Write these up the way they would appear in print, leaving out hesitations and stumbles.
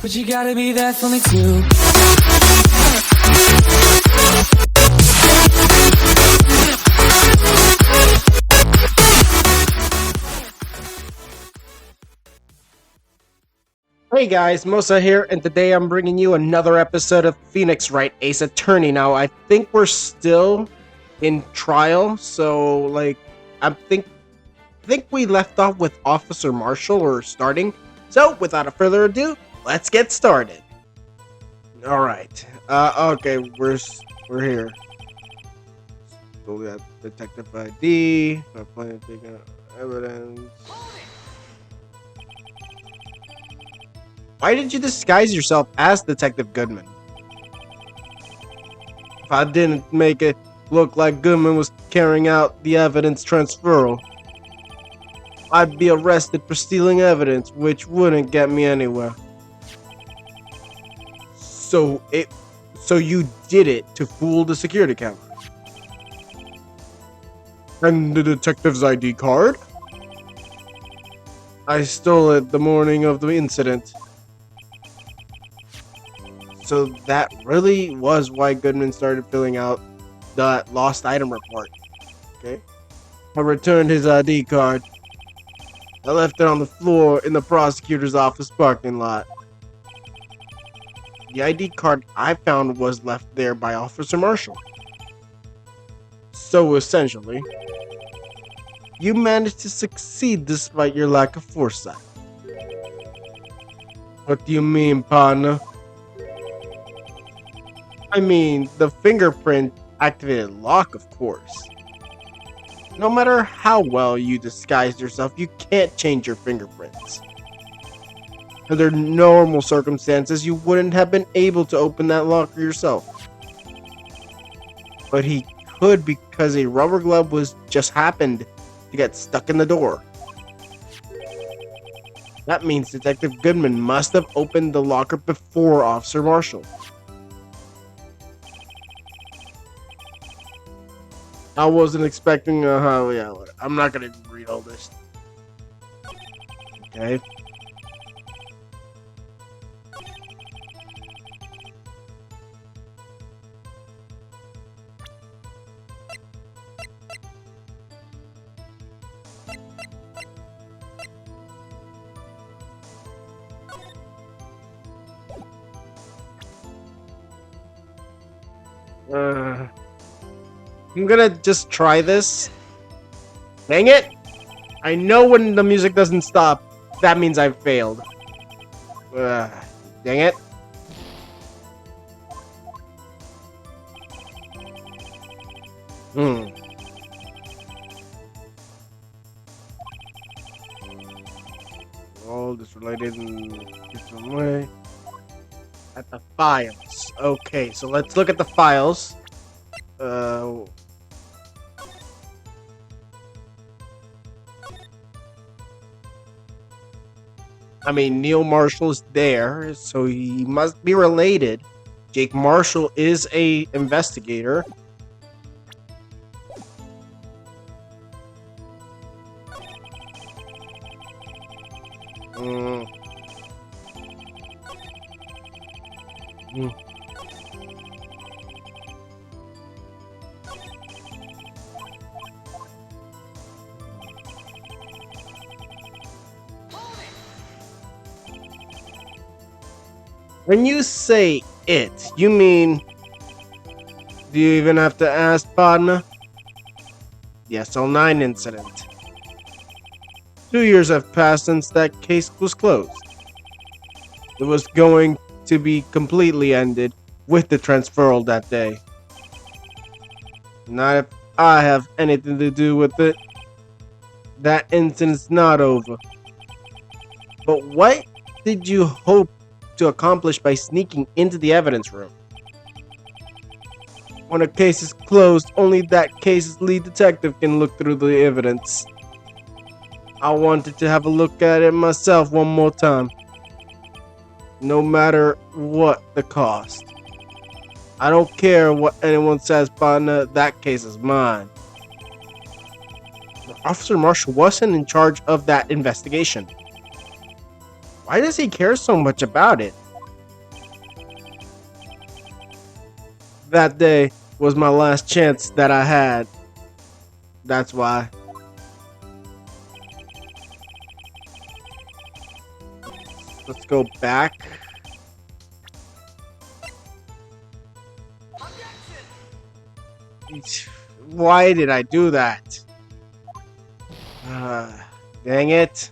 But you gotta be there for me too. Hey guys, Mosa here, and today I'm bringing you another episode of Phoenix Wright, Ace Attorney. Now, I think we're still in trial, so I think we left off with Officer Marshall, or starting. So, without a further ado, let's get started. All right. Okay, we're here. So we have Detective ID. I'm planning to take out evidence. Why did you disguise yourself as Detective Goodman? If I didn't make it look like Goodman was carrying out the evidence transferal, I'd be arrested for stealing evidence, which wouldn't get me anywhere. So you did it to fool the security camera. And the detective's ID card? I stole it the morning of the incident. So that really was why Goodman started filling out the lost item report. Okay. I returned his ID card. I left it on the floor in the prosecutor's office parking lot. The ID card I found was left there by Officer Marshall. So essentially, you managed to succeed despite your lack of foresight. What do you mean, partner? I mean, the fingerprint activated lock, of course. No matter how well you disguised yourself, you can't change your fingerprints. Under normal circumstances, you wouldn't have been able to open that locker yourself. But he could, because a rubber glove was just happened to get stuck in the door. That means Detective Goodman must have opened the locker before Officer Marshall. I wasn't expecting I'm not gonna read all this. Okay. I'm gonna just try this. Dang it! I know when the music doesn't stop, that means I've failed. Dang it. All this related in some way. At the files. Okay, so let's look at the files. I mean, Neil Marshall is there, so he must be related. Jake Marshall is a investigator. When you say it, you mean... Do you even have to ask, partner? The SL9 incident. 2 years have passed since that case was closed. It was going to be completely ended with the transferal that day. Not if I have anything to do with it. That incident's not over. But what did you hope to accomplish by sneaking into the evidence room? When a case is closed, only that case's lead detective can look through the evidence. I wanted to have a look at it myself one more time. No matter what the cost. I don't care what anyone says, partner. That case is mine. Officer Marshall wasn't in charge of that investigation. Why does he care so much about it? That day was my last chance that I had. That's why. Let's go back. Why did I do that? Dang it.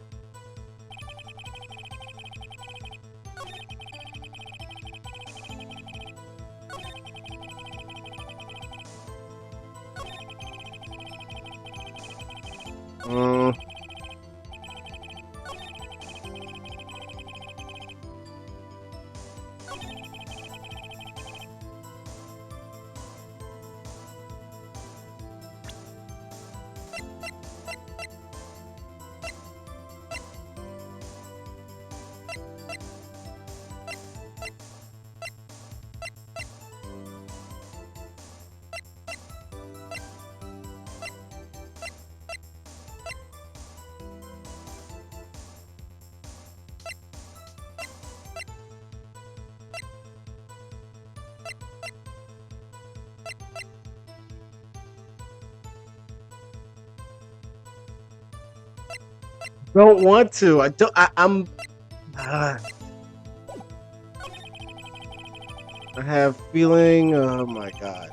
Don't want to. I don't. I'm. I have feeling. Oh my god.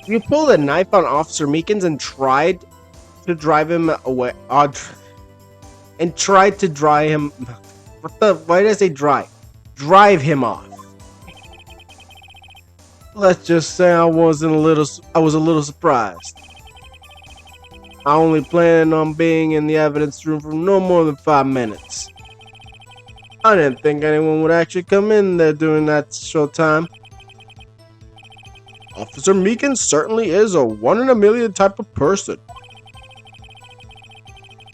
You pulled a knife on Officer Meekins and tried to drive him away. And tried to drive him. What the? Why did I say drive? Drive him off. Let's just say I was a little surprised. I only planned on being in the evidence room for no more than 5 minutes. I didn't think anyone would actually come in there during that short time. Officer Meekins certainly is a 1 in a million type of person.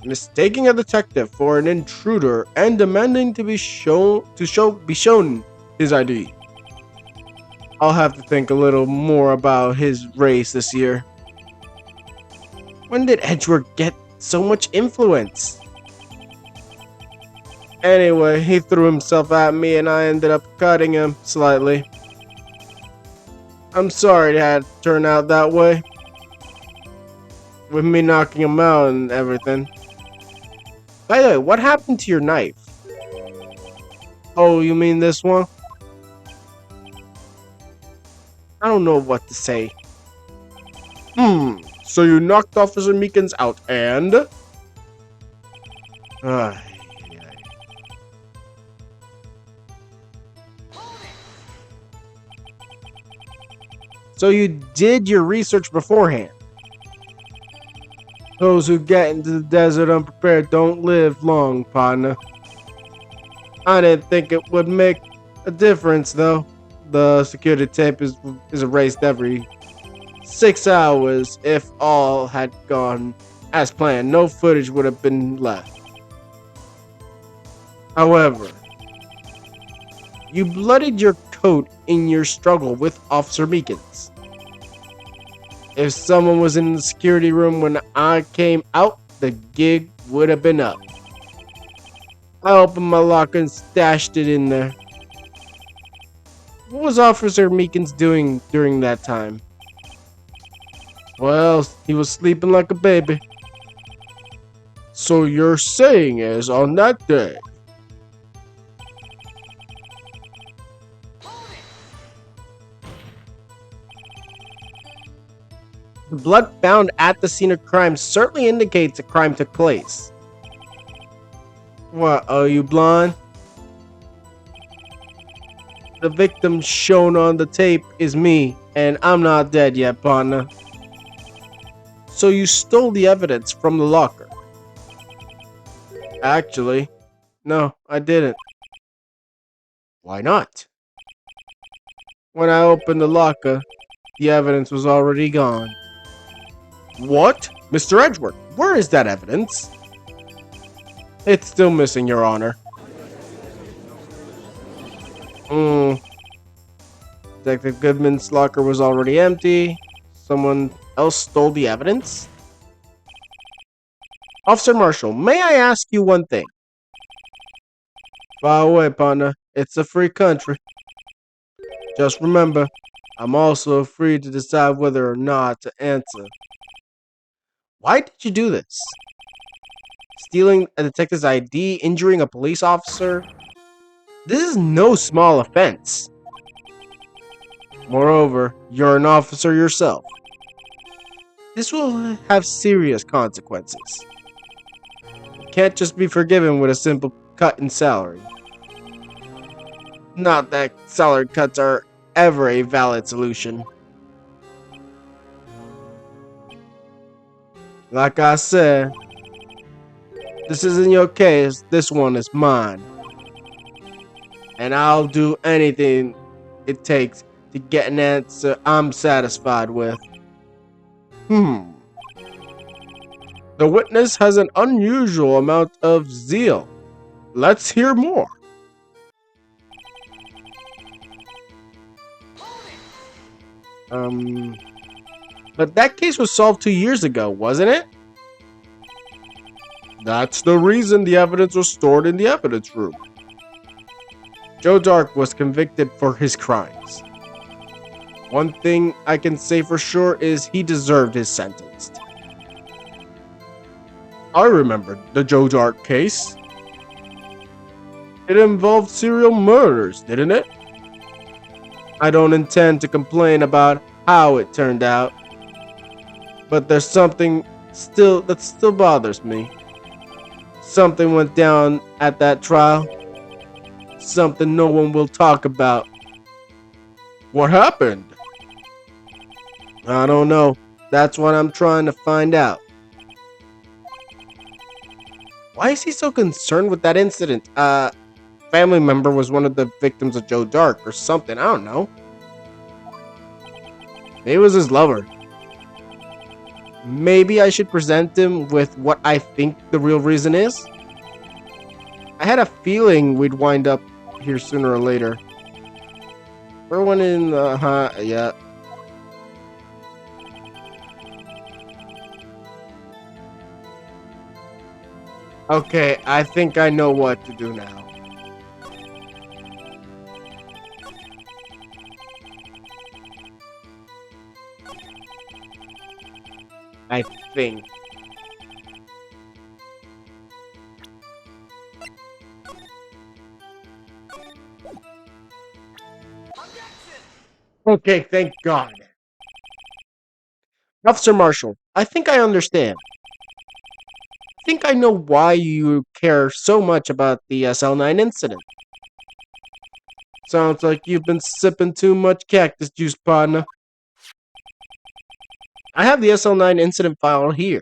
Mistaking a detective for an intruder and demanding to be shown his ID. I'll have to think a little more about his race this year. When did Edgeworth get so much influence? Anyway, he threw himself at me and I ended up cutting him slightly. I'm sorry it had to turn out that way. With me knocking him out and everything. By the way, what happened to your knife? Oh, you mean this one? I don't know what to say. So you knocked Officer Meekins out and... So you did your research beforehand. Those who get into the desert unprepared don't live long, partner. I didn't think it would make a difference, though. The security tape is erased every 6 hours. If all had gone as planned, no footage would have been left. However, you bloodied your coat in your struggle with Officer Meekins. If someone was in the security room when I came out, the gig would have been up. I opened my locker and stashed it in there. What was Officer Meekins doing during that time? Well, he was sleeping like a baby. So you're saying is on that day, the blood found at the scene of crime certainly indicates a crime took place. What, are you blind? The victim shown on the tape is me, and I'm not dead yet, partner. So you stole the evidence from the locker? Actually, no, I didn't. Why not? When I opened the locker, the evidence was already gone. What? Mr. Edgeworth, where is that evidence? It's still missing, Your Honor. Detective Goodman's locker was already empty. Someone else stole the evidence? Officer Marshall, may I ask you one thing? Fire away, partner. It's a free country. Just remember, I'm also free to decide whether or not to answer. Why did you do this? Stealing a detective's ID, injuring a police officer? This is no small offense. Moreover, you're an officer yourself. This will have serious consequences. You can't just be forgiven with a simple cut in salary. Not that salary cuts are ever a valid solution. Like I said, this isn't your case, this one is mine. And I'll do anything it takes to get an answer I'm satisfied with. The witness has an unusual amount of zeal. Let's hear more. But that case was solved 2 years ago, wasn't it? That's the reason the evidence was stored in the evidence room. Joe Dark was convicted for his crimes. One thing I can say for sure is he deserved his sentence. I remember the Joe Dark case. It involved serial murders, didn't it? I don't intend to complain about how it turned out, but there's something that still bothers me. Something went down at that trial. Something no one will talk about. What happened? I don't know. That's what I'm trying to find out. Why is he so concerned with that incident? Family member was one of the victims of Joe Dark or something. I don't know. Maybe it was his lover. Maybe I should present him with what I think the real reason is? I had a feeling we'd wind up here sooner or later. We're one in yeah. Okay, I think I know what to do now. I think. Okay, thank God. Officer Marshall, I think I understand. I think I know why you care so much about the SL9 incident. Sounds like you've been sipping too much cactus juice, partner. I have the SL9 incident file here.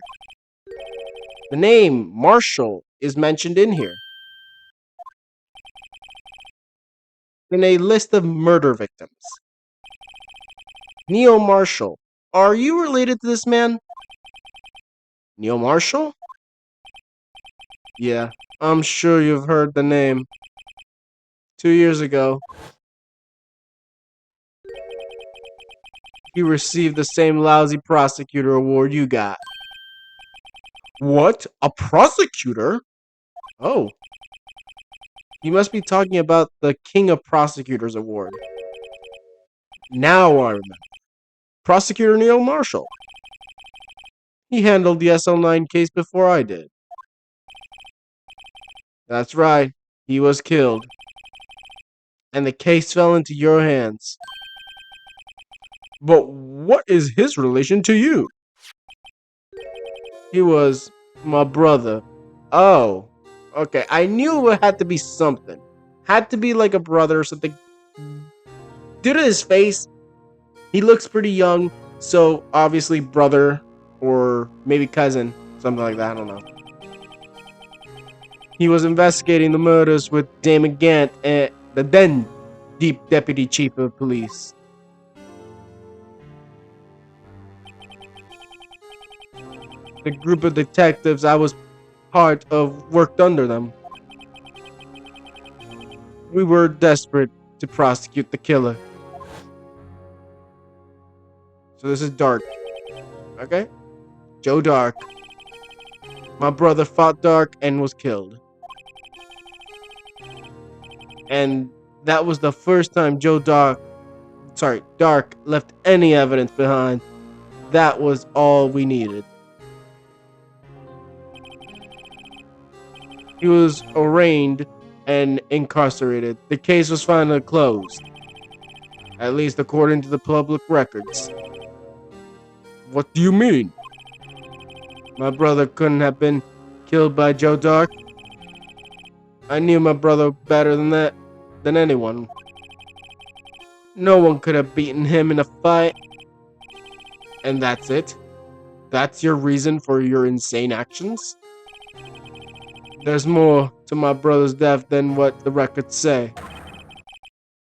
The name Marshall is mentioned in here. In a list of murder victims. Neil Marshall. Are you related to this man? Neil Marshall? Yeah, I'm sure you've heard the name. 2 years ago, he received the same lousy prosecutor award you got. What? A prosecutor? Oh. You must be talking about the King of Prosecutors award. Now I remember. Prosecutor Neil Marshall. He handled the SL9 case before I did. That's right. He was killed. And the case fell into your hands. But what is his relation to you? He was my brother. Oh. Okay, I knew it had to be something. Had to be like a brother or something. Due to his face, he looks pretty young, so obviously brother or maybe cousin, something like that, I don't know. He was investigating the murders with Damon Gant, the then deputy chief of police. The group of detectives I was part of worked under them. We were desperate to prosecute the killer. So this is Dark. Okay? Joe Dark. My brother fought Dark and was killed. And that was the first time Dark left any evidence behind. That was all we needed. He was arraigned and incarcerated. The case was finally closed. At least according to the public records. What do you mean? My brother couldn't have been killed by Joe Dark. I knew my brother better than anyone. No one could have beaten him in a fight. And that's it? That's your reason for your insane actions? There's more to my brother's death than what the records say.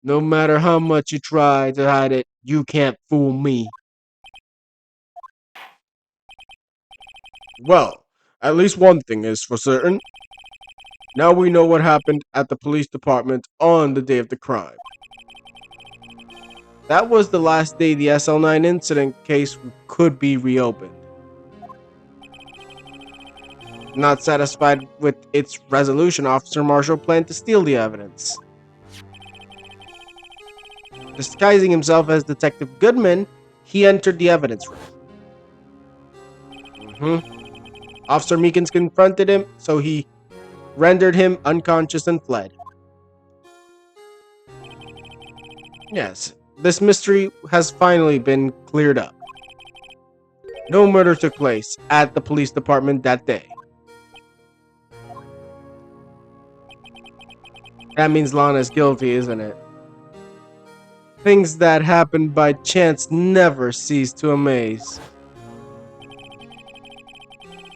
No matter how much you try to hide it, you can't fool me. Well, at least one thing is for certain. Now we know what happened at the police department on the day of the crime. That was the last day the SL9 incident case could be reopened. Not satisfied with its resolution, Officer Marshall planned to steal the evidence. Disguising himself as Detective Goodman, he entered the evidence room. Officer Meekins confronted him, so he rendered him unconscious and fled. Yes, this mystery has finally been cleared up. No murder took place at the police department that day. That means Lana's guilty, isn't it? Things that happen by chance never cease to amaze.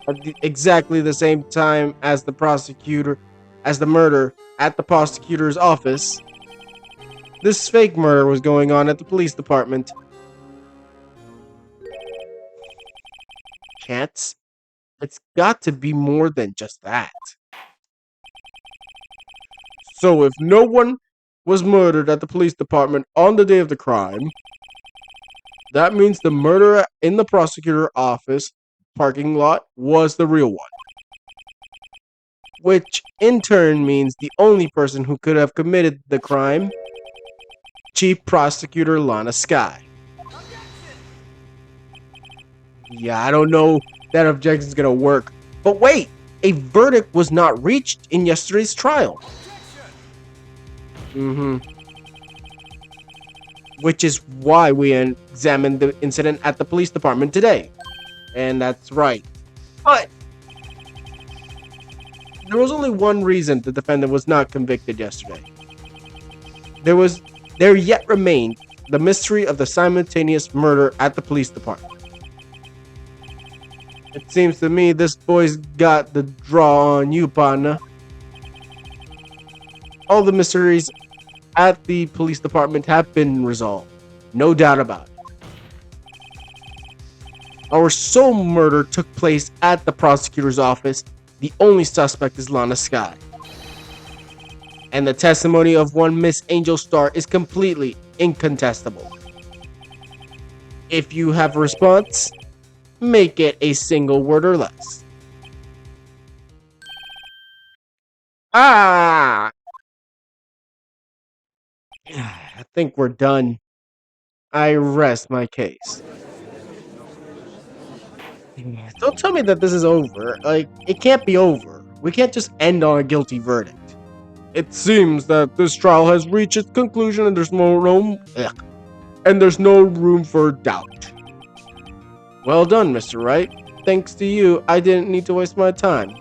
At exactly the same time as the murder at the prosecutor's office, this fake murder was going on at the police department. Chance? It's got to be more than just that. So if no one was murdered at the police department on the day of the crime, that means the murder in the prosecutor's office parking lot was the real one. Which in turn means the only person who could have committed the crime, Chief Prosecutor Lana Skye. Yeah, I don't know that objection's gonna work. But wait, a verdict was not reached in yesterday's trial. Which is why we examined the incident at the police department today. And that's right. But there was only one reason the defendant was not convicted yesterday. There yet remained the mystery of the simultaneous murder at the police department. It seems to me this boy's got the draw on you, partner. All the mysteries at the police department have been resolved. No doubt about it. Our sole murder took place at the prosecutor's office. The only suspect is Lana Skye. And the testimony of one Miss Angel Star is completely incontestable. If you have a response, make it a single word or less. I think we're done. I rest my case. Don't tell me that this is over. Like, it can't be over. We can't just end on a guilty verdict. It seems that this trial has reached its conclusion and there's no room for doubt. Well done, Mr. Wright. Thanks to you, I didn't need to waste my time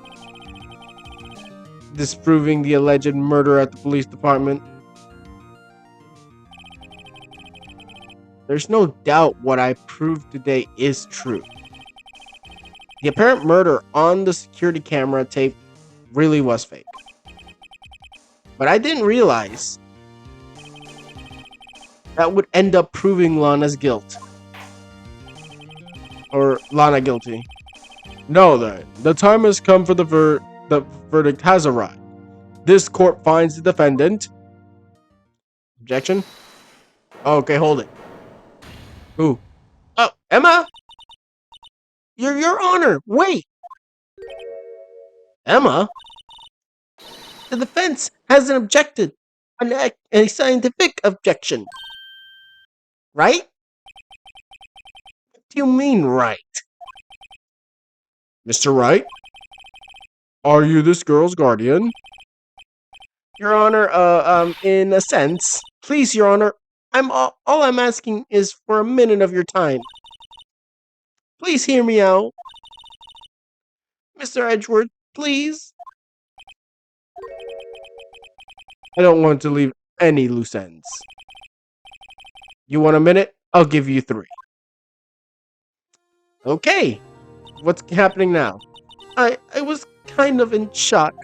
disproving the alleged murder at the police department. There's no doubt what I proved today is true. The apparent murder on the security camera tape really was fake. But I didn't realize that would end up proving Lana's guilt. Or Lana guilty. No then, the time has come for the verdict has arrived. This court finds the defendant. Objection? Okay, hold it. Who? Oh, Emma! Your Honor, wait! Emma? The defense hasn't objected. A scientific objection. Right? What do you mean, right? Mr. Wright? Are you this girl's guardian? Your Honor, in a sense. Please, Your Honor, all I'm asking is for a minute of your time. Please hear me out. Mr. Edgeworth, please. I don't want to leave any loose ends. You want a minute? I'll give you 3. Okay. What's happening now? I was kind of in shock.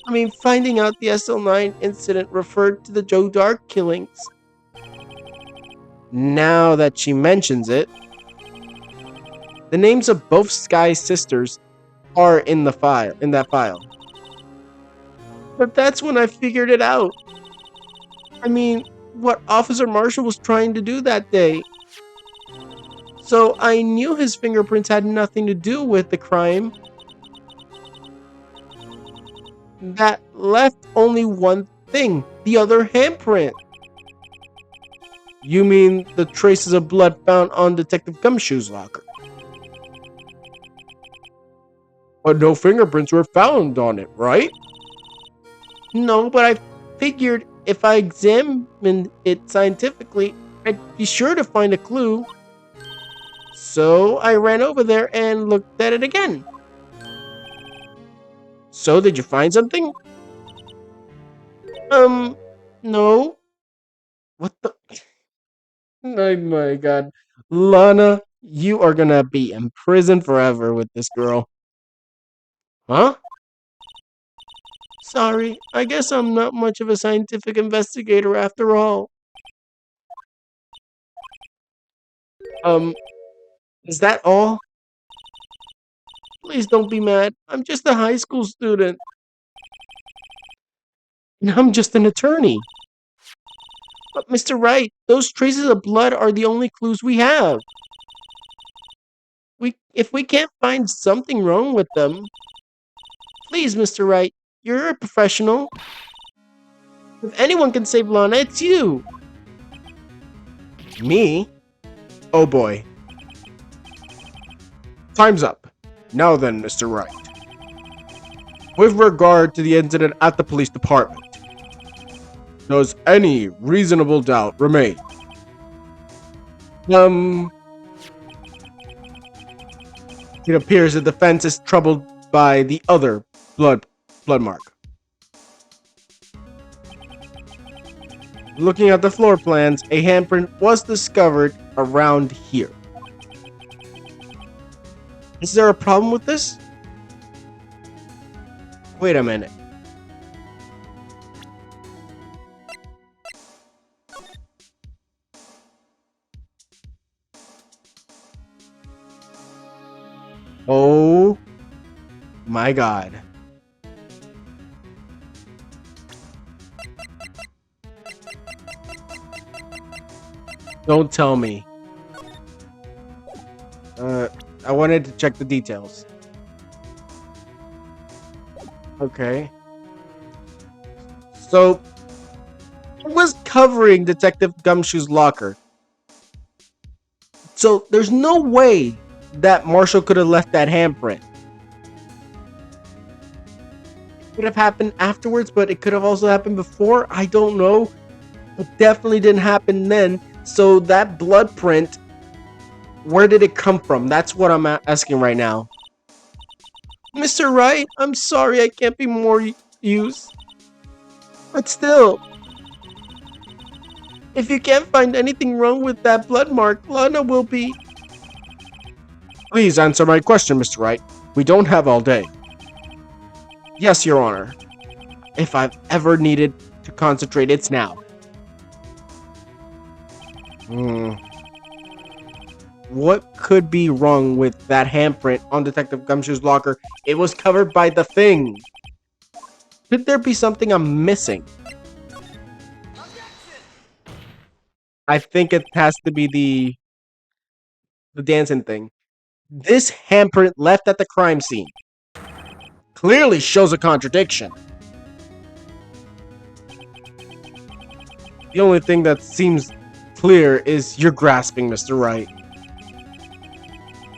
I mean, finding out the SL9 incident referred to the Joe Dark killings. Now that she mentions it, the names of both Sky's sisters are in that file. But that's when I figured it out. I mean, what Officer Marshall was trying to do that day. So I knew his fingerprints had nothing to do with the crime. That left only one thing, the other handprint. You mean the traces of blood found on Detective Gumshoe's locker? But no fingerprints were found on it, right? No, but I figured if I examined it scientifically, I'd be sure to find a clue. So I ran over there and looked at it again. So did you find something? No. What the? Oh my god. Lana, you are gonna be in prison forever with this girl. Huh? Sorry, I guess I'm not much of a scientific investigator after all. Is that all? Please don't be mad. I'm just a high school student. And I'm just an attorney. But Mr. Wright, those traces of blood are the only clues we have. If we can't find something wrong with them, please, Mr. Wright, you're a professional. If anyone can save Lana, it's you. Me? Oh boy. Time's up. Now then, Mr. Wright. With regard to the incident at the police department, does any reasonable doubt remain? It appears the defense is troubled by the other blood mark. Looking at the floor plans, a handprint was discovered around here. Is there a problem with this? Wait a minute. Oh my god. Don't tell me. I wanted to check the details. Okay. So, it was covering Detective Gumshoe's locker. So, there's no way that Marshall could have left that handprint. It could have happened afterwards, but it could have also happened before. I don't know. It definitely didn't happen then. So, that blood print, where did it come from? That's what I'm asking right now. Mr. Wright, I'm sorry I can't be more use. But still, if you can't find anything wrong with that blood mark, Lana will be... Please answer my question, Mr. Wright. We don't have all day. Yes, Your Honor. If I've ever needed to concentrate, it's now. What could be wrong with that handprint on Detective Gumshoe's locker? It was covered by the thing. Could there be something I'm missing? I think it has to be the dancing thing. This handprint left at the crime scene clearly shows a contradiction. The only thing that seems clear is you're grasping, Mr. Wright.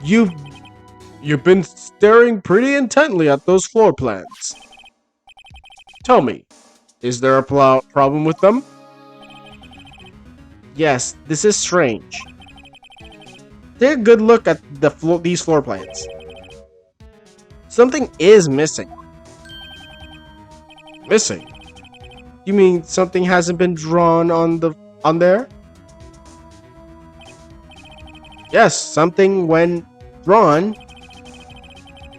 You've been staring pretty intently at those floor plans. Tell me, is there a problem with them? Yes, this is strange. Take a good look at these floor plans. Something is missing. Missing? You mean something hasn't been drawn on there? Yes, something when drawn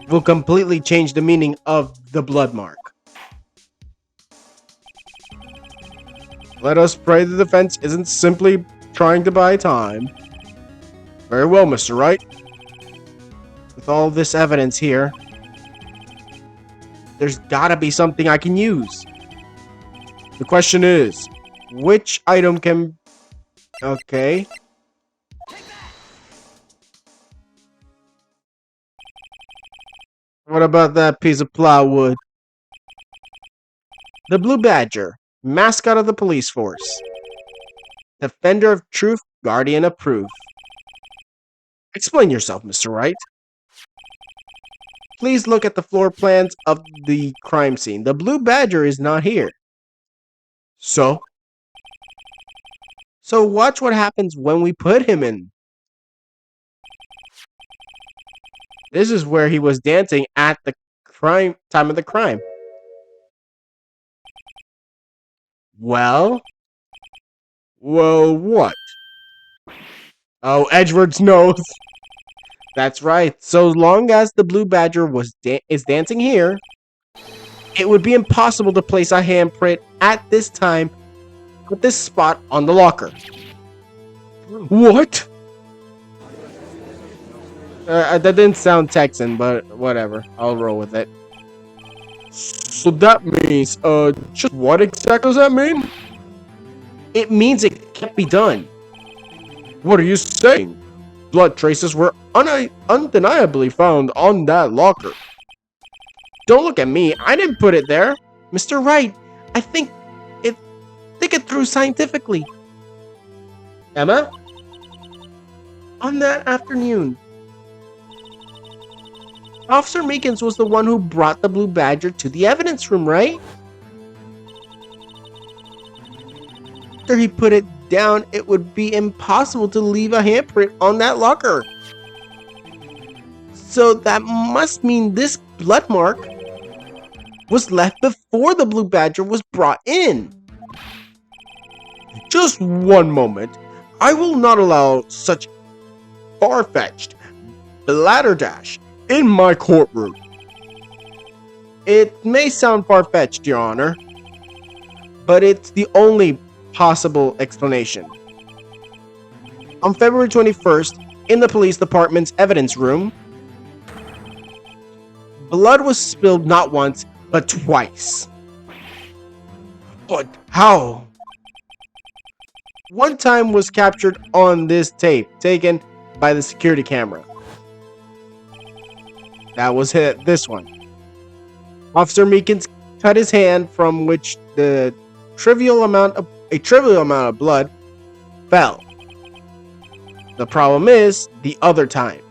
will completely change the meaning of the blood mark. Let us pray the defense isn't simply trying to buy time. Very well, Mr. Wright. With all this evidence here, there's gotta be something I can use. The question is, which item can... Okay. What about that piece of plywood? The Blue Badger, mascot of the police force. Defender of truth, guardian of proof. Explain yourself, Mr. Wright. Please look at the floor plans of the crime scene. The Blue Badger is not here. So watch what happens when we put him in. This is where he was dancing at the time of the crime. Well, what? Oh, Edgeworth's nose. That's right. So long as the Blue Badger is dancing here, it would be impossible to place a handprint at this time with this spot on the locker. What? That didn't sound Texan, but whatever. I'll roll with it. So that means, just what exactly does that mean? It means it can't be done. What are you saying? Blood traces were undeniably found on that locker. Don't look at me. I didn't put it there. Mr. Wright, I think it through scientifically. Emma? On that afternoon, Officer Meekins was the one who brought the Blue Badger to the evidence room, right? After he put it down, it would be impossible to leave a handprint on that locker. So that must mean this blood mark was left before the Blue Badger was brought in. Just one moment. I will not allow such far-fetched blatherdash in my courtroom. It may sound far-fetched, Your Honor, but it's the only possible explanation. On February 21st, in the police department's evidence room, blood was spilled not once, but twice. But how? One time was captured on this tape, taken by the security camera. That was this one. Officer Meekins cut his hand, from which a trivial amount of blood fell. The problem is the other time.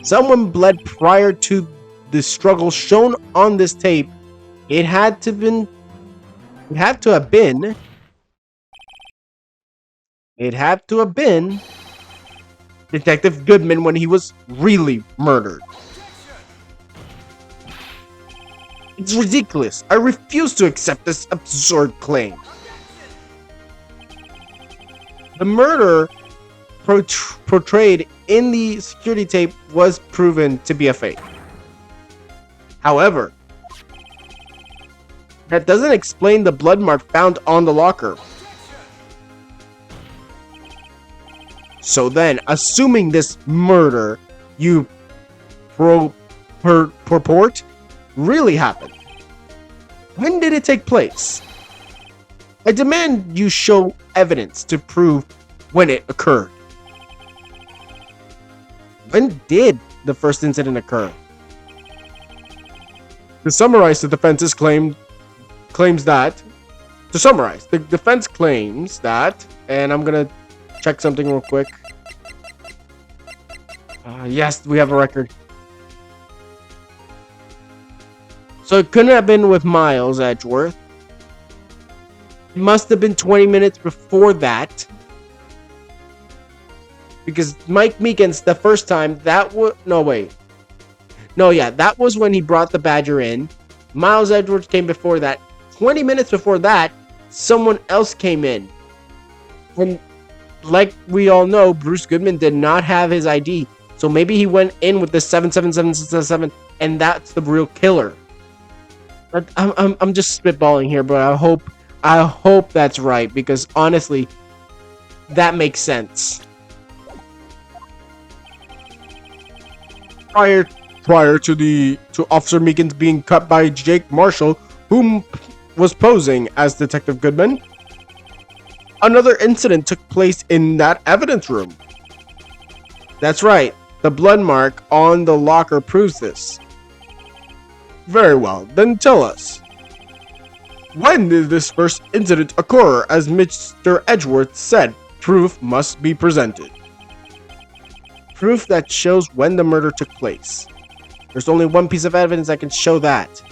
Someone bled prior to the struggle shown on this tape. It had to have been Detective Goodman when he was really murdered. It's ridiculous. I refuse to accept this absurd claim. The murder portrayed in the security tape was proven to be a fake. However, that doesn't explain the blood mark found on the locker. So then, assuming this murder you purport really happened, when did it take place? I demand you show evidence to prove when it occurred. When did the first incident occur? To summarize, the defense's claims that... To summarize, the defense claims that... And I'm gonna check something real quick. Yes, we have a record. So it couldn't have been with Miles Edgeworth. It must have been 20 minutes before that. Because Mike Meekins, the first time, that was... No, wait. No, yeah, that was when he brought the Badger in. Miles Edgeworth came before that. 20 minutes before that, someone else came in. And like we all know, Bruce Goodman did not have his ID. So maybe he went in with the 77777, and that's the real killer. I'm just spitballing here, but I hope that's right, because honestly, that makes sense. Prior to Officer Meekins being cut by Jake Marshall, whom was posing as Detective Goodman, another incident took place in that evidence room. That's right, the blood mark on the locker proves this. Very well, then tell us. When did this first incident occur? As Mr. Edgeworth said, proof must be presented. Proof that shows when the murder took place. There's only one piece of evidence that can show that.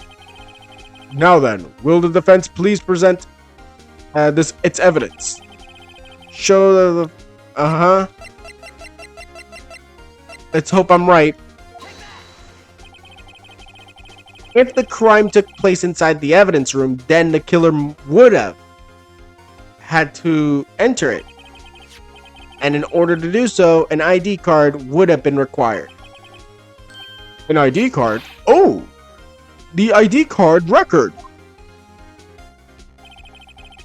Now then, will the defense please present its evidence? Show the... Let's hope I'm right. If the crime took place inside the evidence room, then the killer would have had to enter it. And in order to do so, an ID card would have been required. An ID card? Oh! The ID card record!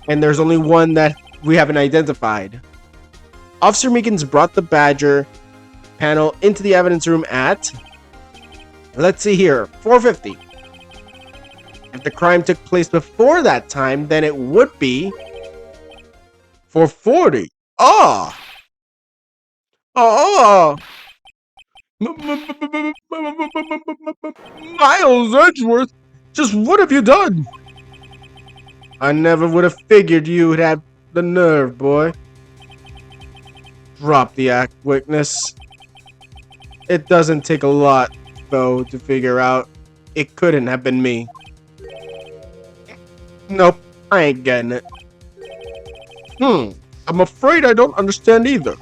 And there's only one that we haven't identified. Officer Meekins brought the Badger panel into the evidence room at... Let's see here, 4:50. If the crime took place before that time, then it would be 4:40. Ah! Ah! Miles Edgeworth, just what have you done? I never would have figured you would have the nerve, boy. Drop the act, witness. It doesn't take a lot, though, to figure out it couldn't have been me. Nope, I ain't getting it. I'm afraid I don't understand either.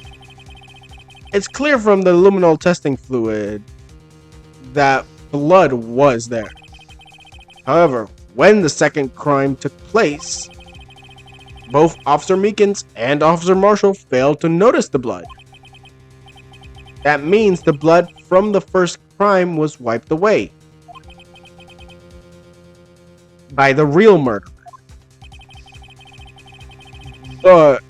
It's clear from the luminol testing fluid that blood was there. However, when the second crime took place, both Officer Meekins and Officer Marshall failed to notice the blood. That means the blood from the first crime was wiped away by the real murderer. But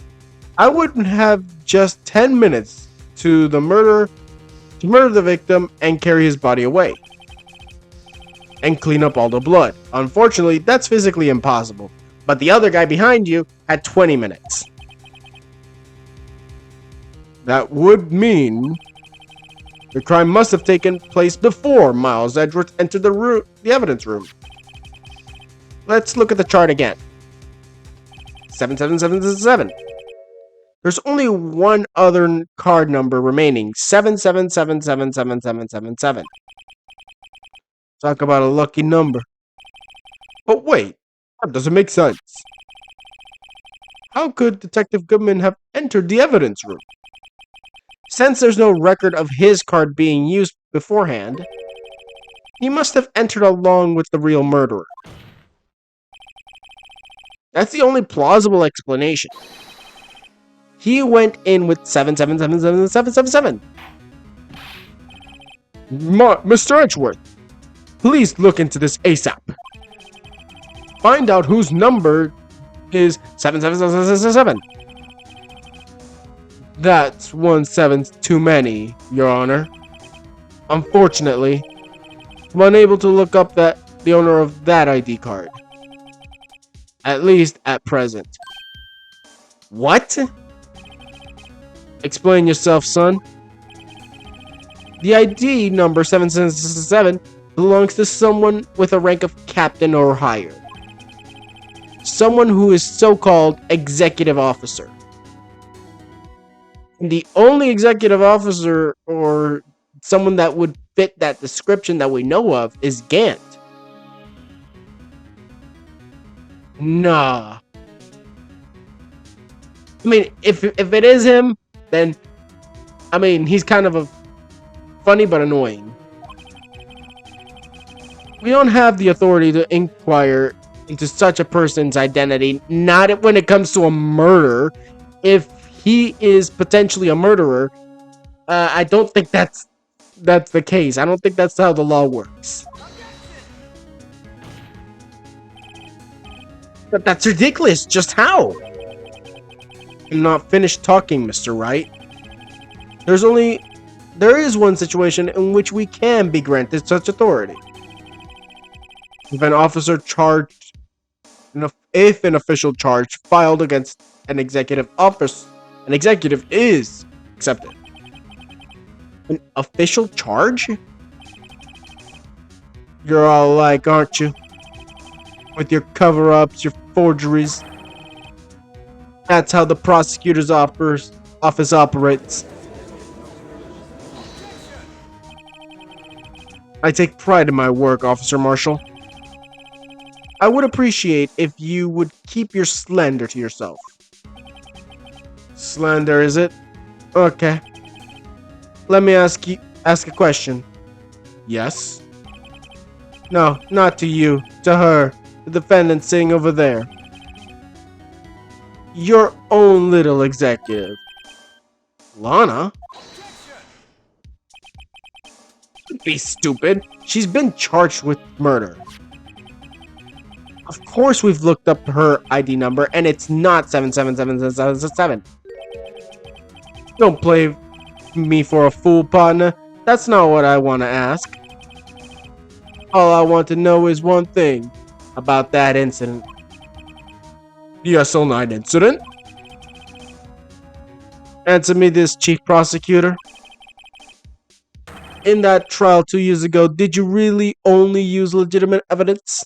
I wouldn't have just 10 minutes to murder the victim and carry his body away and clean up all the blood. Unfortunately, that's physically impossible. But the other guy behind you had 20 minutes. That would mean the crime must have taken place before Miles Edgeworth entered the evidence room. Let's look at the chart again. 77777. There's only one other card number remaining. 77777777. Talk about a lucky number. But wait, that doesn't make sense. How could Detective Goodman have entered the evidence room? Since there's no record of his card being used beforehand, he must have entered along with the real murderer. That's the only plausible explanation. He went in with 77777777. Mr. Edgeworth, please look into this ASAP. Find out whose number is 77777. That's 1 7 too many, Your Honor. Unfortunately, I'm unable to look up the owner of that ID card. At least at present. What? Explain yourself, son. The ID number 777 belongs to someone with a rank of captain or higher. Someone who is so-called executive officer. The only executive officer or someone that would fit that description that we know of is Gant. Nah. I mean, if it is him, then I mean, he's kind of a funny but annoying. We don't have the authority to inquire into such a person's identity, not when it comes to a murder. If he is potentially a murderer, I don't think that's the case. I don't think that's how the law works. But that's ridiculous. Just how? I'm not finished talking, Mr. Wright. There is one situation in which we can be granted such authority. If an officer charged, if an official charge filed against an executive office, an executive is accepted. An official charge? You're all like, aren't you? With your cover-ups, your forgeries. That's how the prosecutor's office operates. I take pride in my work, Officer Marshall. I would appreciate if you would keep your slander to yourself. Slander, is it? Okay. Let me ask a question. Yes? No, not to you. To her. The defendant sitting over there. Your own little executive. Lana? Don't be stupid. She's been charged with murder. Of course we've looked up her ID number, and it's not 77777. Don't play me for a fool, partner. That's not what I want to ask. All I want to know is one thing about that incident. The SL9 incident? Answer me this, Chief Prosecutor. In that trial 2 years ago, did you really only use legitimate evidence?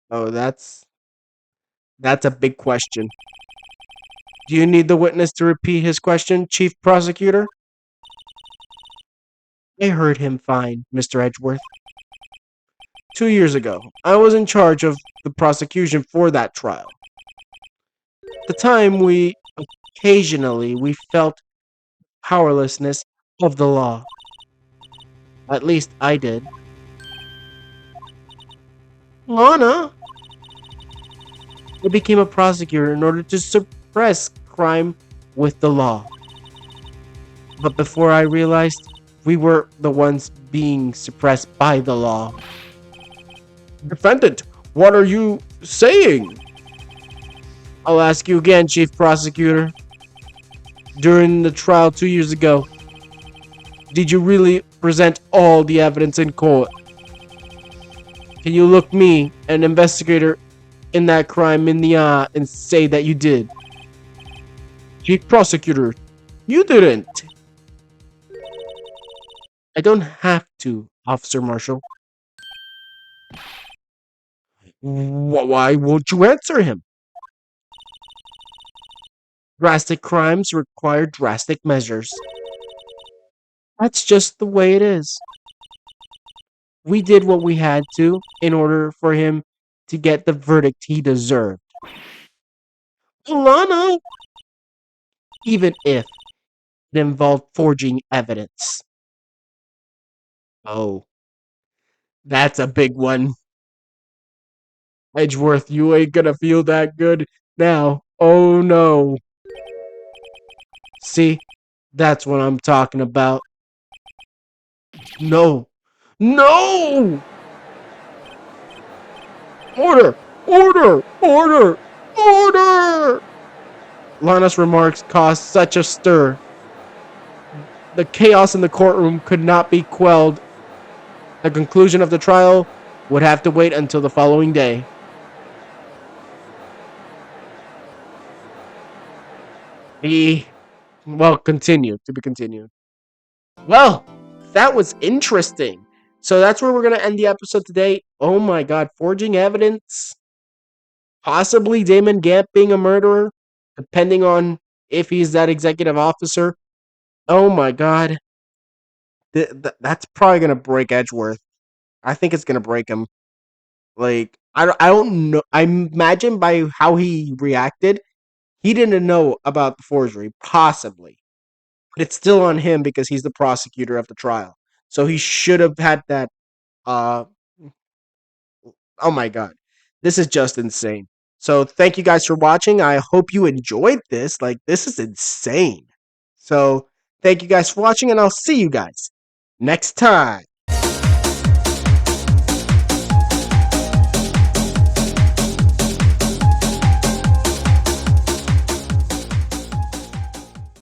Oh, that's a big question. Do you need the witness to repeat his question, Chief Prosecutor? I heard him fine, Mr. Edgeworth. 2 years ago, I was in charge of the prosecution for that trial. At the time, we felt powerlessness of the law. At least I did. Lana? I became a prosecutor in order to suppress crime with the law. But before I realized, we were the ones being suppressed by the law. Defendant, what are you saying? I'll ask you again, Chief Prosecutor. During the trial 2 years ago, did you really present all the evidence in court? Can you look me, an investigator in that crime, in the eye and say that you did? Chief Prosecutor, you didn't. I don't have to, Officer Marshall. Why won't you answer him? Drastic crimes require drastic measures. That's just the way it is. We did what we had to in order for him to get the verdict he deserved. Alana! Even if it involved forging evidence. Oh. That's a big one. Edgeworth, you ain't gonna feel that good now. Oh no. See? That's what I'm talking about. No. No! Order! Order! Order! Order! Lana's remarks caused such a stir. The chaos in the courtroom could not be quelled. The conclusion of the trial would have to wait until the following day. He, well, continued to be continued. Well, that was interesting. So that's where we're gonna end the episode today. Oh my god, forging evidence, possibly Damon Gant being a murderer, depending on if he's that executive officer. Oh my god, that's probably gonna break Edgeworth. I think it's gonna break him. Like I don't know. I imagine by how he reacted, he didn't know about the forgery, possibly, but it's still on him because he's the prosecutor of the trial. So he should have had that. Uh, oh my god, this is just insane. So thank you guys for watching. I hope you enjoyed this. Like this is insane. So thank you guys for watching, and I'll see you guys next time.